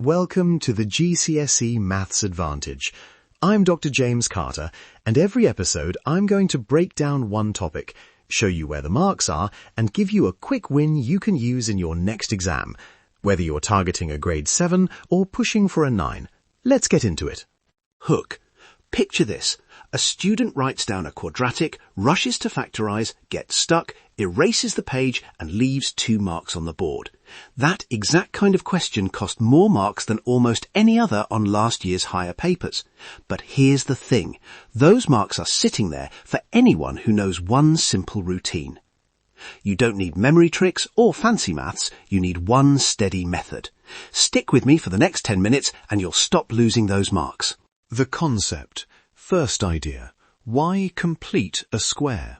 Welcome to the GCSE Maths Advantage. I'm Dr. James Carter, and every episode I'm going to break down one topic, show you where the marks are, and give you a quick win you can use in your next exam, whether you're targeting a grade 7 or pushing for a 9. Let's get into it. Hook. Picture this. A student writes down a quadratic, rushes to factorize, gets stuck, erases the page and leaves 2 marks on the board. That exact kind of question cost more marks than almost any other on last year's higher papers. But here's the thing. Those marks are sitting there for anyone who knows one simple routine. You don't need memory tricks or fancy maths. You need one steady method. Stick with me for the next 10 minutes and you'll stop losing those marks. The concept. First idea. Why complete a square?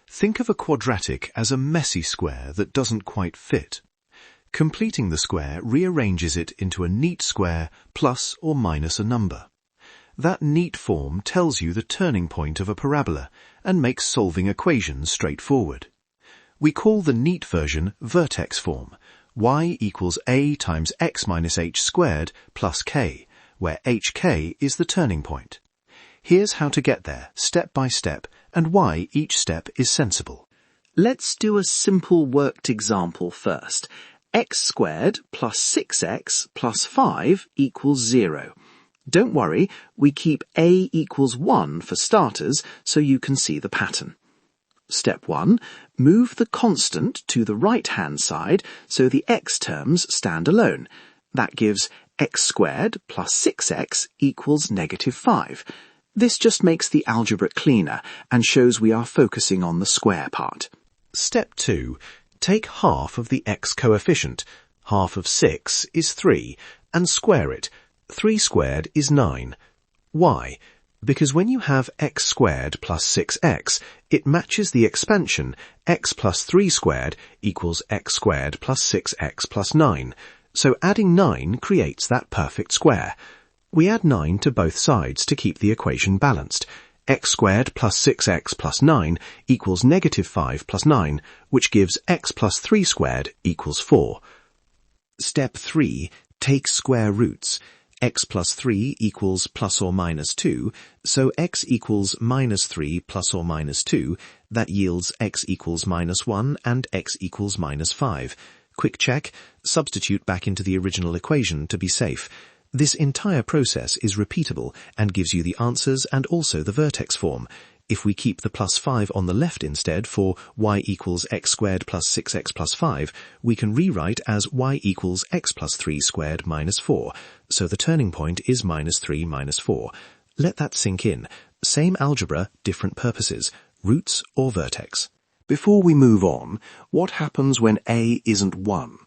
Think of a quadratic as a messy square that doesn't quite fit. Completing the square rearranges it into a neat square plus or minus a number. That neat form tells you the turning point of a parabola and makes solving equations straightforward. We call the neat version vertex form, y equals a times x minus h squared plus k, where hk is the turning point. Here's how to get there, step by step, and why each step is sensible. Let's do a simple worked example first. X squared plus 6x plus 5 equals 0. Don't worry, we keep a equals 1 for starters so you can see the pattern. Step 1. Move the constant to the right-hand side so the x terms stand alone. That gives x squared plus 6x equals negative 5. This just makes the algebra cleaner and shows we are focusing on the square part. Step 2. Take half of the x coefficient. Half of 6 is 3, and square it. 3 squared is 9. Why? Because when you have x squared plus 6x, it matches the expansion x plus 3 squared equals x squared plus 6x plus 9. So adding 9 creates that perfect square. We add 9 to both sides to keep the equation balanced. X squared plus 6x plus 9 equals negative 5 plus 9, which gives x plus 3 squared equals 4. Step 3. Take square roots. X plus 3 equals plus or minus 2, so x equals minus 3 plus or minus 2. That yields x equals minus 1 and x equals minus 5. Quick check. Substitute back into the original equation to be safe. This entire process is repeatable and gives you the answers and also the vertex form. If we keep the plus 5 on the left instead for y equals x squared plus 6x plus 5, we can rewrite as y equals x plus 3 squared minus 4. So the turning point is minus 3 minus 4. Let that sink in. Same algebra, different purposes. Roots or vertex. Before we move on, what happens when a isn't 1?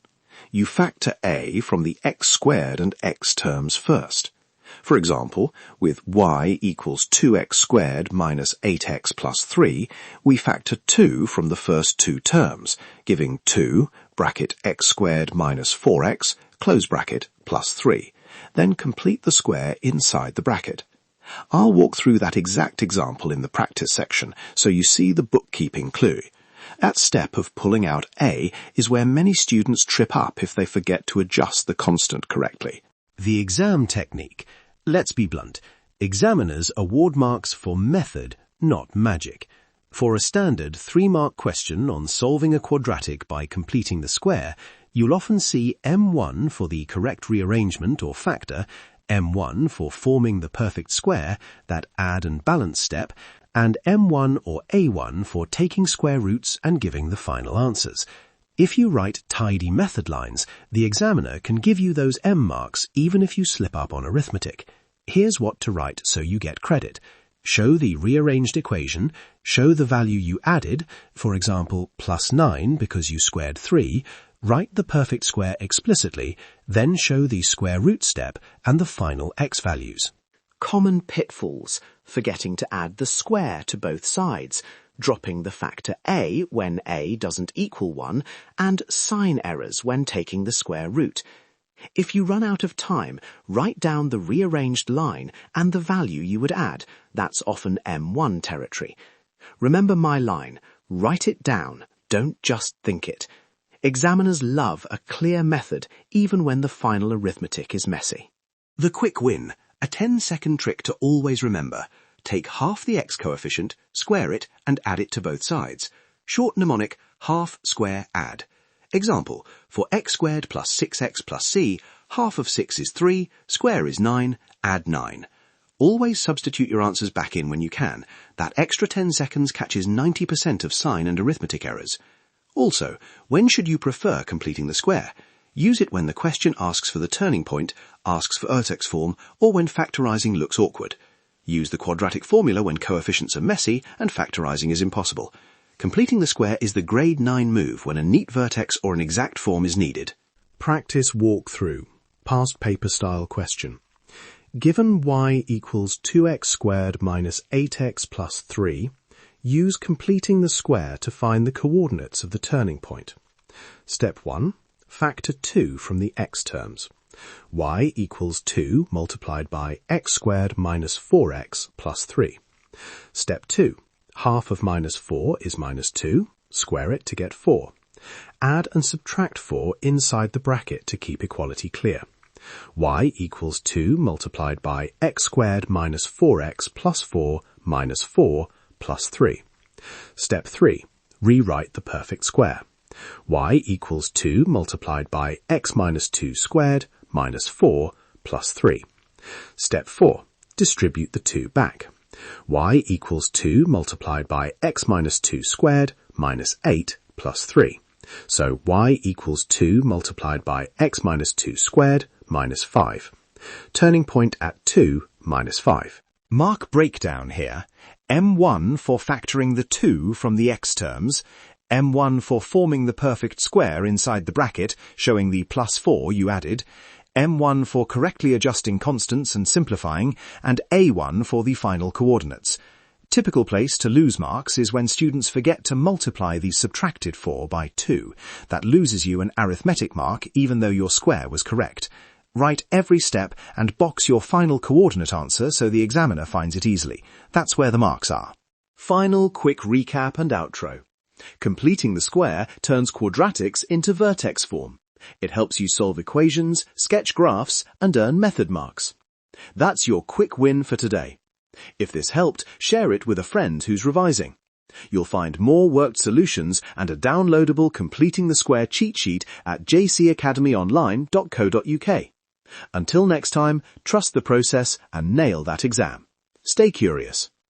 You factor a from the x squared and x terms first. For example, with y equals 2x squared minus 8x plus 3, we factor 2 from the first 2 terms, giving 2, bracket x squared minus 4x, close bracket, plus 3. Then complete the square inside the bracket. I'll walk through that exact example in the practice section so you see the bookkeeping clue. That step of pulling out a is where many students trip up if they forget to adjust the constant correctly. The exam technique. Let's be blunt. Examiners award marks for method, not magic. For a standard 3-mark question on solving a quadratic by completing the square, you'll often see M1 for the correct rearrangement or factor, M1 for forming the perfect square, that add and balance step, and M1 or A1 for taking square roots and giving the final answers. If you write tidy method lines, the examiner can give you those M marks even if you slip up on arithmetic. Here's what to write so you get credit. Show the rearranged equation, show the value you added, for example, plus 9 because you squared 3, write the perfect square explicitly, then show the square root step and the final x values. Common pitfalls. Forgetting to add the square to both sides, dropping the factor a when a doesn't equal 1, and sign errors when taking the square root. If you run out of time, write down the rearranged line and the value you would add. That's often M1 territory. Remember my line, write it down, don't just think it. Examiners love a clear method even when the final arithmetic is messy. The quick win, a 10-second trick to always remember. Take half the x coefficient, square it, and add it to both sides. Short mnemonic, half, square, add. Example, for x squared plus 6x plus c, half of 6 is 3, square is 9, add 9. Always substitute your answers back in when you can. That extra 10 seconds catches 90% of sign and arithmetic errors. Also, when should you prefer completing the square? Use it when the question asks for the turning point, asks for vertex form, or when factorizing looks awkward. Use the quadratic formula when coefficients are messy and factorizing is impossible. Completing the square is the grade 9 move when a neat vertex or an exact form is needed. Practice walkthrough. Past paper style question. Given y equals 2x squared minus 8x plus 3, use completing the square to find the coordinates of the turning point. Step 1. Factor 2 from the x terms. Y equals 2 multiplied by x squared minus 4x plus 3. Step 2. Half of minus 4 is minus 2. Square it to get 4. Add and subtract 4 inside the bracket to keep equality clear. Y equals 2 multiplied by x squared minus 4x plus 4 minus 4 plus 3. Step 3. Rewrite the perfect square. Y equals 2 multiplied by x minus 2 squared minus 4 plus 3. Step 4. Distribute the 2 back. Y equals 2 multiplied by x minus 2 squared minus 8 plus 3. So y equals 2 multiplied by x minus 2 squared minus 5. Turning point at 2 minus 5. Mark breakdown here. M1 for factoring the 2 from the x terms, M1 for forming the perfect square inside the bracket, showing the plus 4 you added, M1 for correctly adjusting constants and simplifying, and A1 for the final coordinates. Typical place to lose marks is when students forget to multiply the subtracted 4 by 2. That loses you an arithmetic mark even though your square was correct. Write every step and box your final coordinate answer so the examiner finds it easily. That's where the marks are. Final quick recap and outro. Completing the square turns quadratics into vertex form. It helps you solve equations, sketch graphs, and earn method marks. That's your quick win for today. If this helped, share it with a friend who's revising. You'll find more worked solutions and a downloadable Completing the Square cheat sheet at jcacademyonline.co.uk. Until next time, trust the process and nail that exam. Stay curious.